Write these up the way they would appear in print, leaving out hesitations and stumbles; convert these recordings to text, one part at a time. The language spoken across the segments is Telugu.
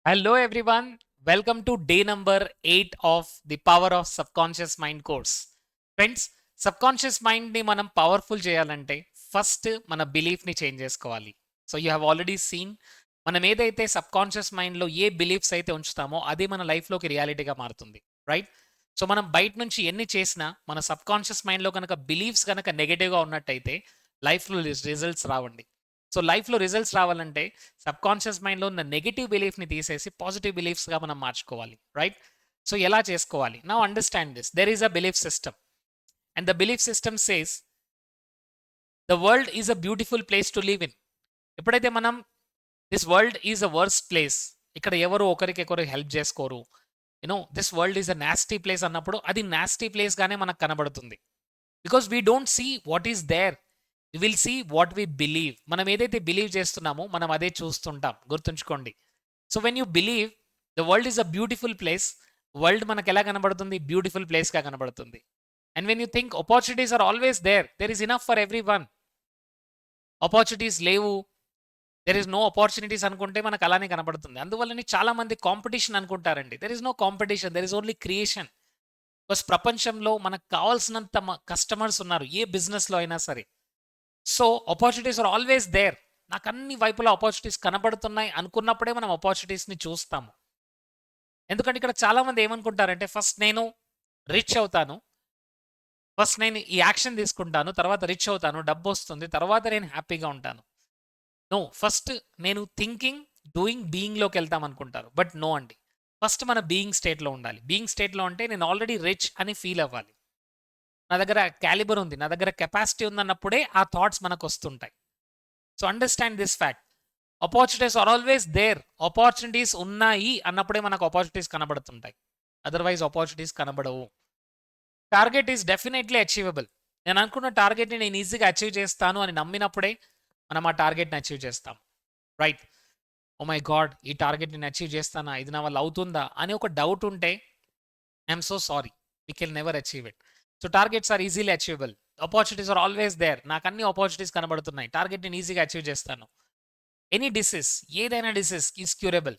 Hello everyone, welcome to day number 8 of the Power of Subconscious Mind course. Friends, subconscious మైండ్ని మనం పవర్ఫుల్ చేయాలంటే ఫస్ట్ మన బిలీఫ్ని చేంజ్ చేసుకోవాలి. So you have already scene, మనం ఏదైతే సబ్కాన్షియస్ మైండ్లో ఏ బిలీఫ్స్ అయితే ఉంచుతామో అది మన లైఫ్లోకి రియాలిటీగా మారుతుంది, రైట్? సో మనం బయట నుంచి ఎన్ని చేసినా మన సబ్కాన్షియస్ మైండ్లో కనుక బిలీఫ్స్ కనుక నెగటివ్గా ఉన్నట్టయితే లైఫ్లో రిజల్ట్స్ రావండి. సో లైఫ్లో రిజల్ట్స్ రావాలంటే సబ్కాన్షియస్ మైండ్లో ఉన్న నెగిటివ్ బిలీఫ్ని తీసేసి పాజిటివ్ బిలీఫ్స్గా మనం మార్చుకోవాలి, రైట్? సో ఎలా చేసుకోవాలి? Now understand this, there is a belief system and the belief system says the world is a beautiful place to live in. ఎప్పుడైతే మనం this world is a worst place, ఇక్కడ ఎవరు ఒకరికి హెల్ప్ చేసుకోరు, this world is a nasty place అన్నప్పుడు అది నాస్టీ ప్లేస్గానే మనకు కనబడుతుంది. Because we don't see what is there, we will see what we believe. మనం ఏదైతే బిలీవ్ చేస్తున్నామో మనం అదే చూస్తుంటాం, గుర్తుంచుకోండి. So when you believe the world is a beautiful place, world మనకు ఎలా కనబడుతుంది? బ్యూటిఫుల్ ప్లేస్గా కనబడుతుంది. And when you think opportunities are always there is enough for every one. Opportunities లేవు, దెర్ ఈస్ నో ఆపర్చునిటీస్ అనుకుంటే మనకు అలానే కనబడుతుంది. అందువల్లనే చాలా మంది కాంపిటీషన్ అనుకుంటారండి. There is no competition, there is only creation. Because ప్రపంచంలో మనకు కావాల్సినంత కస్టమర్స్ ఉన్నారు, ఏ బిజినెస్లో అయినా సరే. So opportunities are always there. నాకు అన్ని వైపులా ఆపర్చునిటీస్ కనబడుతున్నాయి అనుకున్నప్పుడే మనం ఆపర్చునిటీస్ని చూస్తాము. ఎందుకంటే ఇక్కడ చాలా మంది ఏమనుకుంటారంటే ఫస్ట్ నేను రిచ్ అవుతాను, ఫస్ట్ నేను ఈ యాక్షన్ తీసుకుంటాను, తర్వాత రిచ్ అవుతాను, డబ్బు వస్తుంది, తర్వాత నేను హ్యాపీగా ఉంటాను. నో, ఫస్ట్ నేను థింకింగ్, డూయింగ్, బీయింగ్లోకి వెళ్తాం అనుకుంటారు. బట్ నో అండి, ఫస్ట్ మన బీయింగ్ స్టేట్లో ఉండాలి. బీయింగ్ స్టేట్లో అంటే నేను ఆల్రెడీ రిచ్ అని ఫీల్ అవ్వాలి, నా దగ్గర క్యాలిబర్ ఉంది, నా దగ్గర కెపాసిటీ ఉందన్నప్పుడే ఆ థాట్స్ మనకు వస్తుంటాయి. So understand this fact, opportunities are always there. Opportunities ఉన్నాయి అన్నప్పుడే మనకు ఆపర్చునిటీస్ కనబడుతుంటాయి, అదర్వైజ్ ఆపర్చునిటీస్ కనబడవు. Target is definitely achievable. నేను అనుకున్న టార్గెట్ని నేను ఈజీగా అచీవ్ చేస్తాను అని నమ్మినప్పుడే మనం ఆ టార్గెట్ని అచీవ్ చేస్తాం, రైట్? ఓ మై గాడ్, ఈ టార్గెట్ నేను అచీవ్ చేస్తానా, ఇది నా వల్ల అవుతుందా అని ఒక డౌట్ ఉంటే I'm so sorry, we can never achieve it. So targets are easily achievable, opportunities are always there. నాకు అన్ని ఆపర్చునిటీస్ కనబడుతున్నాయి, టార్గెట్ నేను ఈజీగా అచీవ్ చేస్తాను. ఎనీ డిసీజ్, ఏదైనా డిసీజ్ ఈజ్ క్యూరబుల్.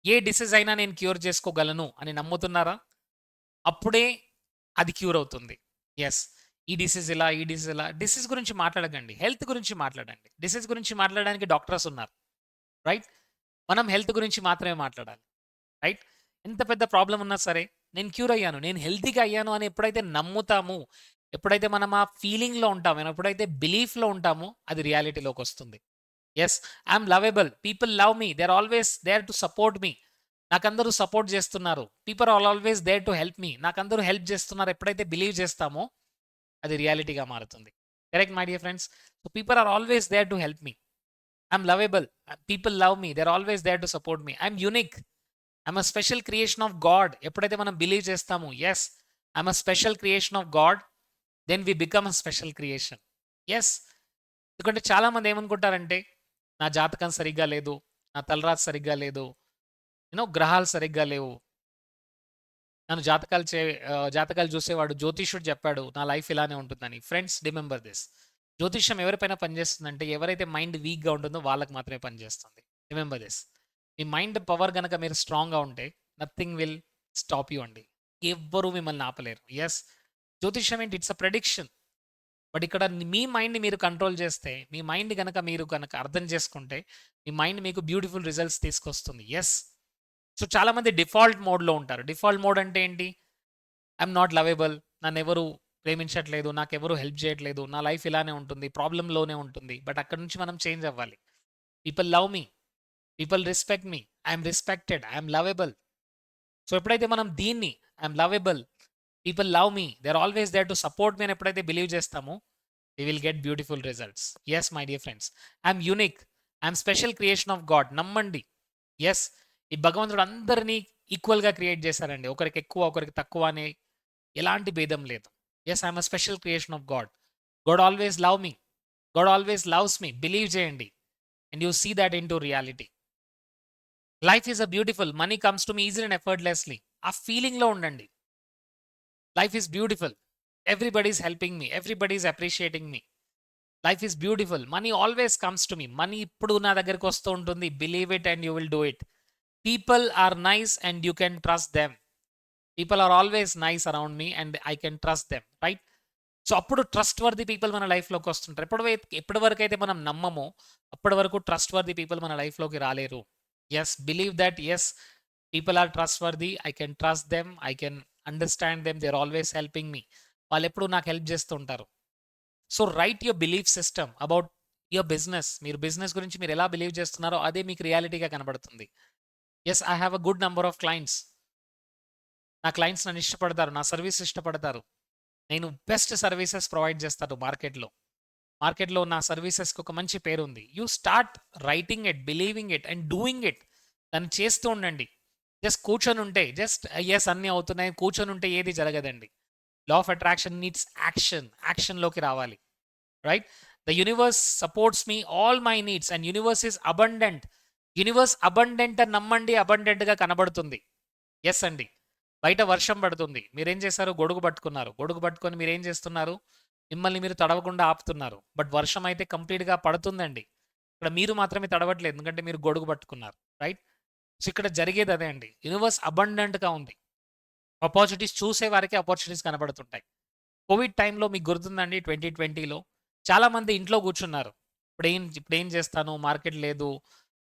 ఏ డిసీజ్ అయినా నేను క్యూర్ చేసుకోగలను అని నమ్ముతున్నారా? అప్పుడే అది క్యూర్ అవుతుంది. ఎస్, ఈ డిసీజ్ ఇలా, ఈ డిసీజ్ ఇలా. డిసీజ్ గురించి మాట్లాడకండి, హెల్త్ గురించి మాట్లాడండి. డిసీజ్ గురించి మాట్లాడడానికి డాక్టర్స్ ఉన్నారు, రైట్? మనం హెల్త్ గురించి మాత్రమే మాట్లాడాలి, రైట్? ఎంత పెద్ద ప్రాబ్లం ఉన్నా సరే నేను క్యూర్ అయ్యాను, నేను హెల్తీగా అయ్యాను అని ఎప్పుడైతే నమ్ముతామో, ఎప్పుడైతే మనం ఆ ఫీలింగ్లో ఉంటామో, ఎప్పుడైతే బిలీఫ్లో ఉంటామో అది రియాలిటీలోకి వస్తుంది. Yes, I'm lovable, people love me, they are always there to support me. నాకందరూ సపోర్ట్ చేస్తున్నారు, people are always there to help me. నాకందరూ హెల్ప్ చేస్తున్నారు, ఎప్పుడైతే బిలీవ్ చేస్తామో అది రియాలిటీగా మారుతుంది. Correct my dear friends? So people are always there to help me. I'm lovable, people love me, they are always there to support me. I'm unique, I'm a special creation of God. ఎప్పుడైతే మనం బిలీవ్ చేస్తామో yes I'm a special creation of God, then we become a special creation. Yes, ఎందుకంటే చాలామంది ఏమనుకుంటారంటే నా జాతకం సరిగ్గా లేదు, నా తలరాత సరిగ్గా లేదు, గ్రహాలు సరిగ్గా లేవు, నన్ను జాతకాలు చూసేవాడు జ్యోతిష్యుడు చెప్పాడు నా లైఫ్ ఇలానే ఉంటుందని. ఫ్రెండ్స్, రిమెంబర్ దిస్, జ్యోతిష్యం ఎవరిపైన పనిచేస్తుందంటే ఎవరైతే మైండ్ వీక్గా ఉంటుందో వాళ్ళకి మాత్రమే పనిచేస్తుంది. Remember this, me mind power కనుక మీరు స్ట్రాంగ్గా ఉంటే నథింగ్ విల్ స్టాప్ యూ అండి, ఎవ్వరూ మిమ్మల్ని ఆపలేరు. ఎస్, జ్యోతిష్యం ఏంటి? It's a prediction. బట్ ఇక్కడ మీ మైండ్ని మీరు కంట్రోల్ చేస్తే, మీ మైండ్ కనుక మీరు కనుక అర్థం చేసుకుంటే మీ మైండ్ మీకు బ్యూటిఫుల్ రిజల్ట్స్ తీసుకొస్తుంది. ఎస్, సో చాలామంది డిఫాల్ట్ మోడ్లో ఉంటారు. డిఫాల్ట్ మోడ్ అంటే ఏంటి? ఐఎమ్ నాట్ లవబుల్, నన్ను ఎవరు ప్రేమించట్లేదు, నాకెవరు హెల్ప్ చేయట్లేదు, నా లైఫ్ ఇలానే ఉంటుంది, ప్రాబ్లంలోనే ఉంటుంది. బట్ అక్కడ నుంచి మనం చేంజ్ అవ్వాలి. People love me, people respect me, I'm respected, I'm lovable. So ఎప్పుడైతే మనం దీన్ని I'm lovable, people love me, they are always there to support me అని ఎప్పుడైతే బిలీవ్ చేస్తామో we will get beautiful results. Yes, my dear friends, I'm unique, I'm special creation of God. నమ్మండి. ఎస్, ఈ భగవంతుడు అందరినీ ఈక్వల్గా క్రియేట్ చేశారండి, ఒకరికి ఎక్కువ ఒకరికి తక్కువ అనే ఎలాంటి భేదం లేదు. Yes, I'm a special creation of God. God always love me, God always loves me. Believe చేయండి and you see that into reality. Life is a beautiful, money comes to me easy and effortlessly. ఆ ఫీలింగ్లో ఉండండి. Life is beautiful, everybody is helping me, everybody is appreciating me. Life is beautiful, money always comes to me. Money ఇప్పుడు నా దగ్గరికి వస్తూ ఉంటుంది. Believe it and you will do it. People are nice and you can trust them. People are always nice around me and I can trust them, right? So అప్పుడు ట్రస్ట్ వర్ది పీపుల్ మన లైఫ్లోకి వస్తుంటారు. ఎప్పటి వరకు అయితే మనం నమ్మమో అప్పటి వరకు ట్రస్ట్ వర్ది పీపుల్ మన లైఫ్లోకి రాలేరు. Yes, believe that yes, people are trustworthy, I can trust them, I can understand them, they are always helping me. వాళ్ళు ఎప్పుడు నాకు హెల్ప్ చేస్తూ ఉంటారు. So write your belief system about your business. మీరు బిజినెస్ గురించి మీరు ఎలా బిలీవ్ చేస్తున్నారో అదే మీకు రియాలిటీగా కనబడుతుంది. Yes, I have a good number of clients. నా క్లయింట్స్ నన్ను ఇష్టపడతారు, నా సర్వీస్ ఇష్టపడతారు. నేను బెస్ట్ సర్వీసెస్ ప్రొవైడ్ చేస్తాను మార్కెట్లో. మార్కెట్లో నా సర్వీసెస్కి ఒక మంచి పేరు ఉంది. You start writing it, believing it and doing it. దాన్ని చేస్తూ ఉండండి. జస్ట్ కూర్చొని ఉంటే జస్ట్ ఎస్ అన్నీ అవుతున్నాయి కూర్చొని ఉంటే ఏది జరగదండి. Law of attraction needs action. యాక్షన్లోకి రావాలి, right? The universe supports me all my needs and universe is abundant. Universe abundant అని నమ్మండి, అబండెంట్గా కనబడుతుంది. ఎస్ అండి. బయట వర్షం పడుతుంది, మీరేం చేశారు? గొడుగు పట్టుకున్నారు. గొడుగు పట్టుకొని మీరేం చేస్తున్నారు? మిమ్మల్ని మీరు తడవకుండా ఆపుతున్నారు. బట్ వర్షం అయితే కంప్లీట్గా పడుతుందండి. ఇక్కడ మీరు మాత్రమే తడవట్లేదు, ఎందుకంటే మీరు గొడుగు పట్టుకున్నారు, రైట్? సో ఇక్కడ జరిగేది అదే అండి. యూనివర్స్ అబండెంట్గా ఉంది. ఆపర్చునిటీస్ చూసే వారికి ఆపర్చునిటీస్ కనబడుతుంటాయి. కోవిడ్ టైంలో మీకు గుర్తుందండి, 2020లో చాలామంది ఇంట్లో కూర్చున్నారు. ఇప్పుడేం చేస్తాను, మార్కెట్ లేదు,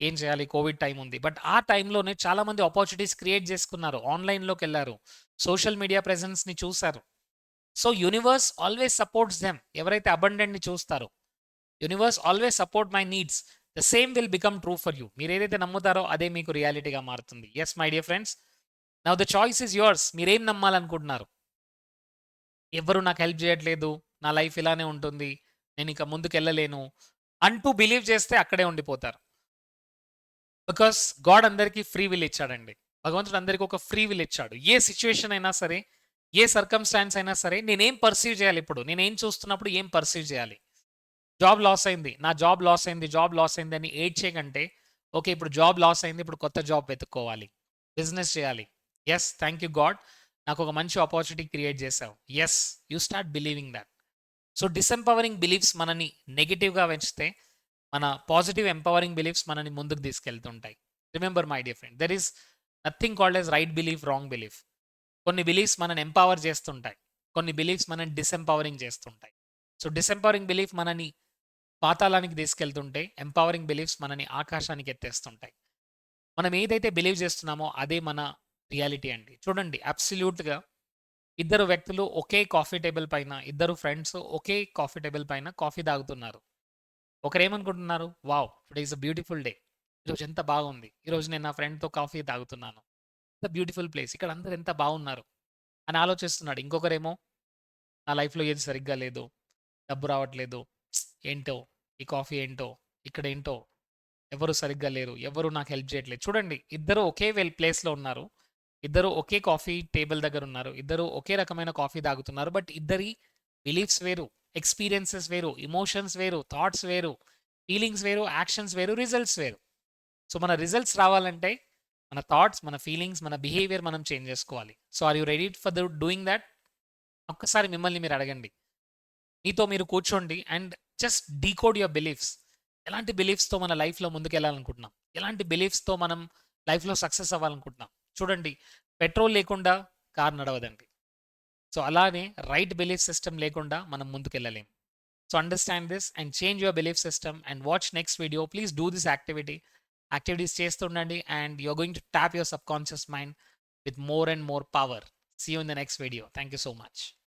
ఏం చేయాలి, కోవిడ్ టైం ఉంది. బట్ ఆ టైంలోనే చాలామంది ఆపర్చునిటీస్ క్రియేట్ చేసుకున్నారు. ఆన్లైన్లోకి వెళ్ళారు, సోషల్ మీడియా ప్రెజెన్స్ని చూశారు. So universe always supports them. ఎవరైతే అబండెంట్ని చూస్తారో, universe always support my needs, the same will become true for you. మీరు ఏదైతే నమ్ముతారో అదే మీకు రియాలిటీగా మారుతుంది. Yes my dear friends, now the choice is yours. మీరేం నమ్మాలనుకుంటున్నారు? ఎవ్వరు నాకు హెల్ప్ చేయట్లేదు, నా లైఫ్ ఇలానే ఉంటుంది, నేను ఇక ముందుకు వెళ్ళలేను అంటూ బిలీవ్ చేస్తే అక్కడే ఉండిపోతారు. బికాస్ గాడ్ అందరికీ ఫ్రీ విల్ ఇచ్చాడండి. భగవంతుడు అందరికీ ఒక ఫ్రీ విల్ ఇచ్చాడు. ఏ సిచ్యువేషన్ అయినా సరే, ఏ సర్కమ్స్టాన్స్ అయినా సరే, నేనేం పర్సీవ్ చేయాలి, ఇప్పుడు నేనేం చూస్తున్నప్పుడు ఏం పర్సీవ్ చేయాలి. జాబ్ లాస్ అయింది, నా జాబ్ లాస్ అయింది, జాబ్ లాస్ అయింది అని ఏడ్చేయకంటే, ఓకే ఇప్పుడు జాబ్ లాస్ అయింది, ఇప్పుడు కొత్త జాబ్ వెతుక్కోవాలి, బిజినెస్ చేయాలి. ఎస్, థ్యాంక్ యూ గాడ్, నాకు ఒక మంచి ఆపర్చునిటీ క్రియేట్ చేసావు. Yes, you start believing that. So disempowering beliefs మనని నెగిటివ్గా పెంచితే, మన పాజిటివ్ ఎంపవరింగ్ బిలీఫ్స్ మనని ముందుకు తీసుకెళ్తుంటాయి. Remember my dear friend, there is nothing called as right belief, wrong belief. కొన్ని బిలీఫ్స్ మనని ఎంపవర్ చేస్తుంటాయి, కొన్ని బిలీఫ్స్ మనని డిసెంపవరింగ్ చేస్తుంటాయి. సో డిసెంపవరింగ్ బిలీఫ్ మనని పాతాళానికి తీసుకెళ్తుంటే, ఎంపవరింగ్ బిలీఫ్స్ మనని ఆకాశానికి ఎత్తేస్తుంటాయి. మనం ఏదైతే బిలీవ్ చేస్తున్నామో అదే మన రియాలిటీ అండి. చూడండి, అబ్సల్యూట్గా ఇద్దరు వ్యక్తులు ఒకే కాఫీ టేబుల్ పైన, ఇద్దరు ఫ్రెండ్స్ ఒకే కాఫీ టేబుల్ పైన కాఫీ తాగుతున్నారు. ఒకరేమనుకుంటున్నారు, wow today is a beautiful day, ఈరోజు ఎంత బాగుంది, ఈరోజు నేను నా ఫ్రెండ్తో కాఫీ తాగుతున్నాను, ఎంత బ్యూటిఫుల్ ప్లేస్, ఇక్కడ అందరు ఎంత బాగున్నారు అని ఆలోచిస్తున్నాడు. ఇంకొకరేమో, నా లైఫ్లో ఏది సరిగ్గా లేదు, డబ్బు రావట్లేదు, ఏంటో ఈ కాఫీ ఏంటో, ఇక్కడ ఏంటో, ఎవరు సరిగ్గా లేరు, ఎవరు నాకు హెల్ప్ చేయట్లేదు. చూడండి, ఇద్దరు ఒకే ప్లేస్లో ఉన్నారు, ఇద్దరు ఒకే కాఫీ టేబుల్ దగ్గర ఉన్నారు, ఇద్దరు ఒకే రకమైన కాఫీ తాగుతున్నారు. బట్ ఇద్దరి బిలీఫ్స్ వేరు, ఎక్స్పీరియన్సెస్ వేరు, ఇమోషన్స్ వేరు, థాట్స్ వేరు, ఫీలింగ్స్ వేరు, యాక్షన్స్ వేరు, రిజల్ట్స్ వేరు. సో మన రిజల్ట్స్ రావాలంటే మన థాట్స్, మన ఫీలింగ్స్, మన బిహేవియర్ మనం చేంజ్ చేసుకోవాలి. So are you ready for doing that? ఒక్కసారి మిమ్మల్ని మీరు అడగండి, మీతో మీరు కూర్చోండి and just decode your beliefs. ఎలాంటి బిలీఫ్స్తో మన లైఫ్లో ముందుకెళ్ళాలనుకుంటున్నాం, ఎలాంటి బిలీఫ్స్తో మనం లైఫ్లో సక్సెస్ అవ్వాలనుకుంటున్నాం. చూడండి, పెట్రోల్ లేకుండా కార్ నడవదండి. సో అలానే రైట్ బిలీఫ్ సిస్టమ్ లేకుండా మనం ముందుకెళ్ళలేం. So understand this and change your belief system and watch next video. Please do this activities చేస్తుండండి and you're going to tap your subconscious mind with more and more power. See you in the next video. Thank you so much.